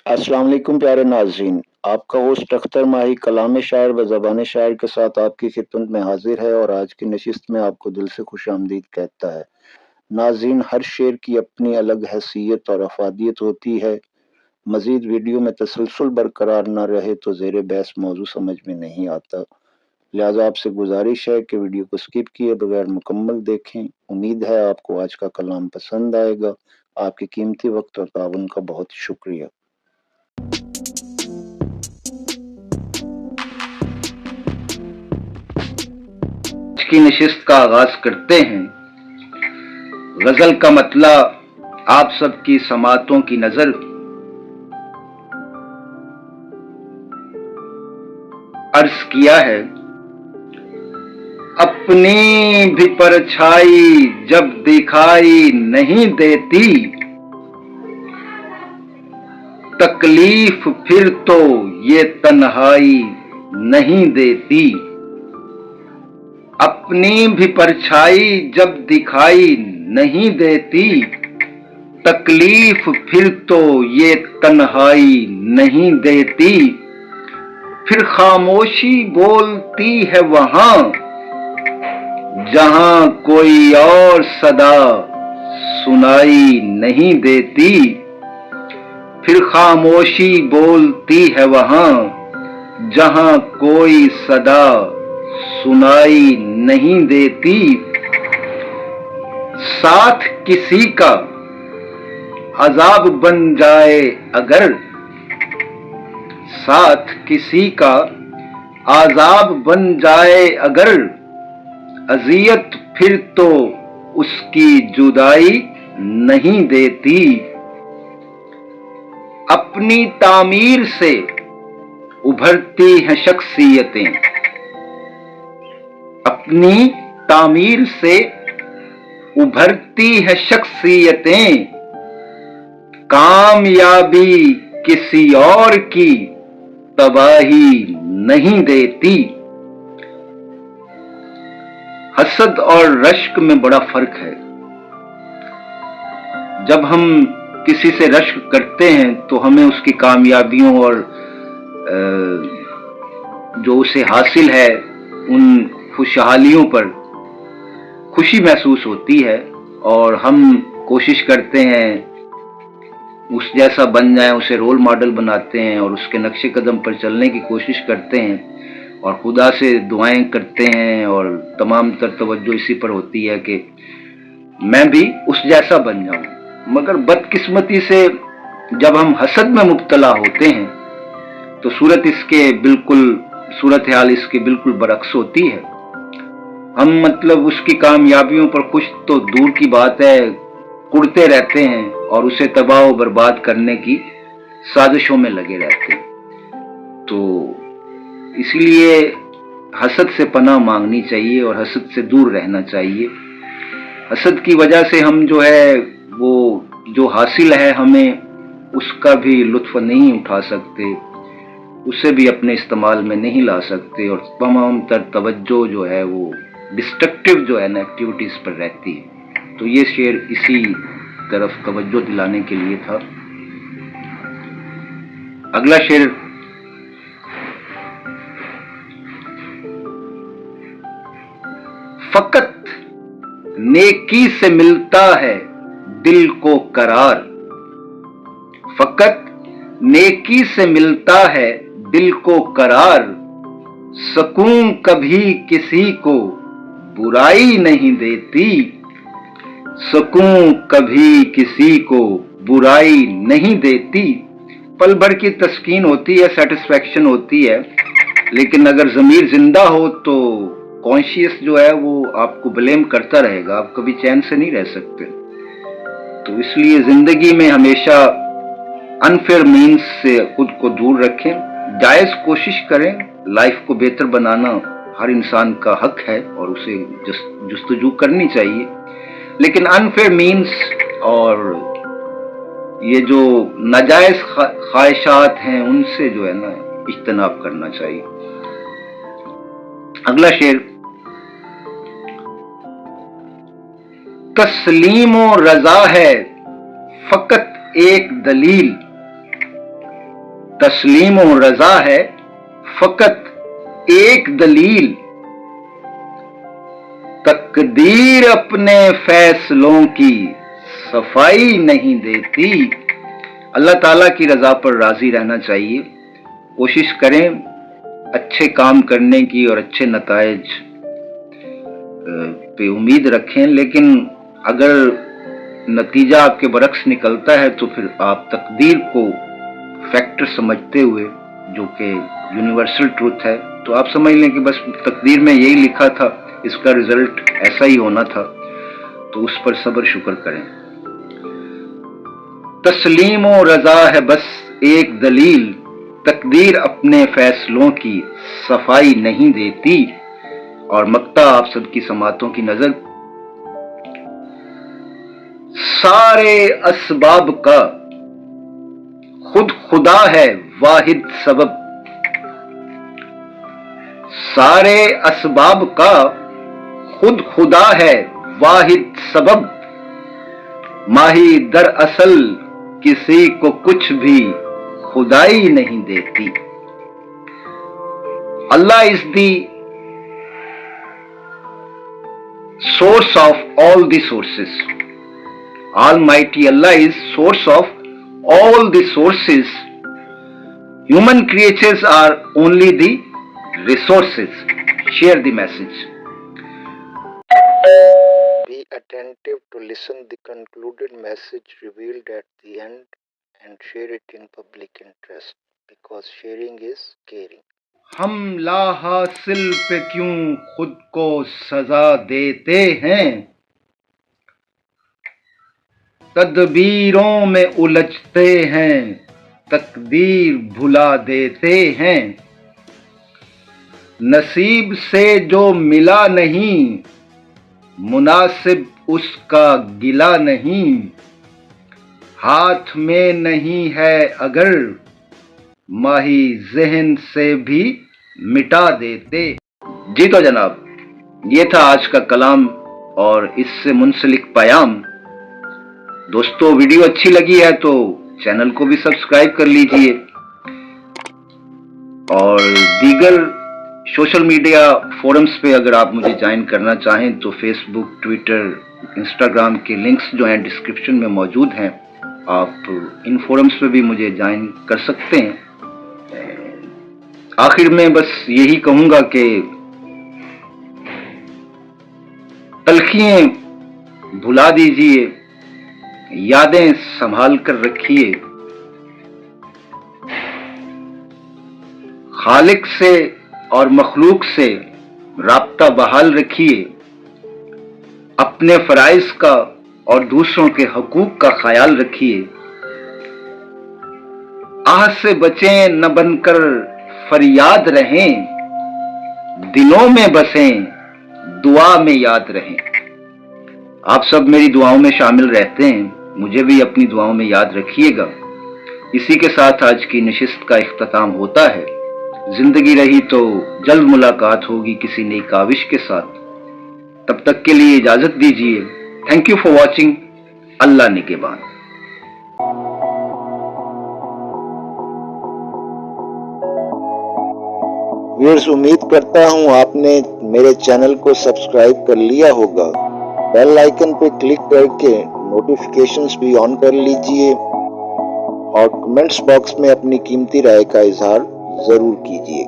अस्सलाम वालेकुम प्यारे नाज़रीन। आपका होस्ट अख्तर माही कलाम शायर व ज़बान शायर के साथ आपकी खिदमत में हाजिर है और आज की नशिस्त में आपको दिल से खुशामदीद कहता है। नाज़रीन, हर शेर की अपनी अलग हैसियत और अफादियत होती है। मज़ीद वीडियो में तसलसल बरकरार न रहे तो ज़ेर बहस मौजू समझ में नहीं आता। लिहाजा आपसे गुजारिश है कि वीडियो को स्किप किए बगैर मुकम्मल देखें। उम्मीद है आपको आज का कलाम पसंद आएगा। आपके कीमती वक्त और ताउन का बहुत शुक्रिया। की नशिस्त का आगाज करते हैं। गजल का मतला आप सबकी समातों की नजर, अर्ज किया है अपनी भी परछाई जब दिखाई नहीं देती, तकलीफ फिर तो ये तन्हाई नहीं देती। अपनी भी परछाई जब दिखाई नहीं देती, तकलीफ फिर तो ये तन्हाई नहीं देती। फिर खामोशी बोलती है वहां जहां कोई और सदा सुनाई नहीं देती। फिर खामोशी बोलती है वहां जहां कोई सदा सुनाई नहीं देती। साथ किसी का अजाब बन जाए अगर, साथ किसी का आजाब बन जाए अगर, अजियत फिर तो उसकी जुदाई नहीं देती। अपनी तामीर से उभरती हैं शख्सियतें, अपनी तामीर से उभरती है शख्सियतें। कामयाबी किसी और की तबाही नहीं देती। हसद और रश्क में बड़ा फर्क है। जब हम किसी से रश्क करते हैं तो हमें उसकी कामयाबियों और जो उसे हासिल है उन खुशहालियों पर खुशी महसूस होती है और हम कोशिश करते हैं उस जैसा बन जाए, उसे रोल मॉडल बनाते हैं और उसके नक्शे कदम पर चलने की कोशिश करते हैं और खुदा से दुआएं करते हैं और तमाम तर तवज्जो इसी पर होती है कि मैं भी उस जैसा बन जाऊं। मगर बदकिस्मती से जब हम हसद में मुब्तला होते हैं तो सूरत हाल इसके बिल्कुल बरक्स होती है। हम मतलब उसकी कामयाबियों पर खुश तो दूर की बात है, कुड़ते रहते हैं और उसे तबाह व बर्बाद करने की साजिशों में लगे रहते हैं। तो इसलिए हसद से पनाह मांगनी चाहिए और हसद से दूर रहना चाहिए। हसद की वजह से हम जो है वो जो हासिल है हमें उसका भी लुत्फ नहीं उठा सकते, उसे भी अपने इस्तेमाल में नहीं ला सकते और तमाम तर तवज्जो जो है वो डिस्ट्रक्टिव जो है ना एक्टिविटीज पर रहती है। तो ये शेर इसी तरफ तवज्जो दिलाने के लिए था। अगला शेर फकत नेकी से मिलता है दिल को करार, फकत नेकी से मिलता है दिल को करार। सकून कभी किसी को बुराई नहीं देती, सकून कभी किसी को बुराई नहीं देती। पल भर की तस्कीन होती है, सेटिस्फैक्शन होती है, लेकिन अगर ज़मीर जिंदा हो तो कॉन्शियस जो है वो आपको ब्लेम करता रहेगा, आप कभी चैन से नहीं रह सकते। तो इसलिए जिंदगी में हमेशा अनफेयर मीन्स से खुद को दूर रखें, जायज कोशिश करें। लाइफ को बेहतर बनाना हर इंसान का हक है और उसे जुस्तजू करनी चाहिए, लेकिन अनफेयर मीन्स और ये जो नाजायज ख्वाहिशात हैं उनसे जो है ना इज्तनाब करना चाहिए। अगला शेर तस्लीम और रजा है फकत एक दलील, तस्लीम व रजा है फकत एक दलील, तकदीर अपने फैसलों की सफाई नहीं देती। अल्लाह ताला की रजा पर राजी रहना चाहिए। कोशिश करें अच्छे काम करने की और अच्छे नताइज पे उम्मीद रखें, लेकिन अगर नतीजा आपके बरक्स निकलता है तो फिर आप तकदीर को फैक्टर समझते हुए, जो कि यूनिवर्सल ट्रूथ है, तो आप समझ लें कि बस तकदीर में यही लिखा था, इसका रिजल्ट ऐसा ही होना था, तो उस पर सब्र शुक्र करें। तस्लीम व रजा है बस एक दलील, तकदीर अपने फैसलों की सफाई नहीं देती। और मक्ता आप सबकी समातों की नजर। सारे असबाब का खुद खुदा है वाहिद सबब, सारे असबाब का खुद खुदा है वाहिद सबब, माही दरअसल किसी को कुछ भी खुदाई नहीं देती। Allah is the source of all the sources. Almighty Allah is source of all the sources. Human creatures are only the resources. Share the message. Be attentive to listen the concluded message revealed at the end and share it in public interest, because sharing is caring. हम ला हासिल पे क्यों खुद को सजा देते हैं, तदबीरों में उलझते हैं, तकदीर भुला देते हैं। नसीब से जो मिला नहीं, मुनासिब उसका गिला नहीं, हाथ में नहीं है अगर माही जहन से भी मिटा देते। जी तो जनाब, ये था आज का कलाम और इससे मुंसलिक पयाम। दोस्तों, वीडियो अच्छी लगी है तो चैनल को भी सब्सक्राइब कर लीजिए और दीगर सोशल मीडिया फोरम्स पे अगर आप मुझे ज्वाइन करना चाहें तो फेसबुक, ट्विटर, इंस्टाग्राम के लिंक्स जो हैं डिस्क्रिप्शन में मौजूद हैं, आप इन फोरम्स पे भी मुझे ज्वाइन कर सकते हैं। आखिर में बस यही कहूंगा कि तलखियां भुला दीजिए, यादें संभाल कर रखिए, खालिक से और मखलूक से राब्ता बहाल रखिए, अपने फराइज का और दूसरों के हकूक का ख्याल रखिए, आह से बचें न बनकर फरियाद रहें, दिलों में बसें दुआ में याद रहें। आप सब मेरी दुआओं में शामिल रहते हैं, मुझे भी अपनी दुआओं में याद रखिएगा। इसी के साथ आज की नशिस्त का इख्तिताम होता है। जिंदगी रही तो जल्द मुलाकात होगी किसी नई काविश के साथ। तब तक के लिए इजाजत दीजिए। Thank you for watching. Allah निगहबान। व्यूअर्स, उम्मीद करता हूं आपने मेरे चैनल को सब्सक्राइब कर लिया होगा। बेल आइकन पे क्लिक करके नोटिफिकेशंस भी ऑन कर लीजिए और कमेंट्स बॉक्स में अपनी कीमती राय का इजहार जरूर कीजिए।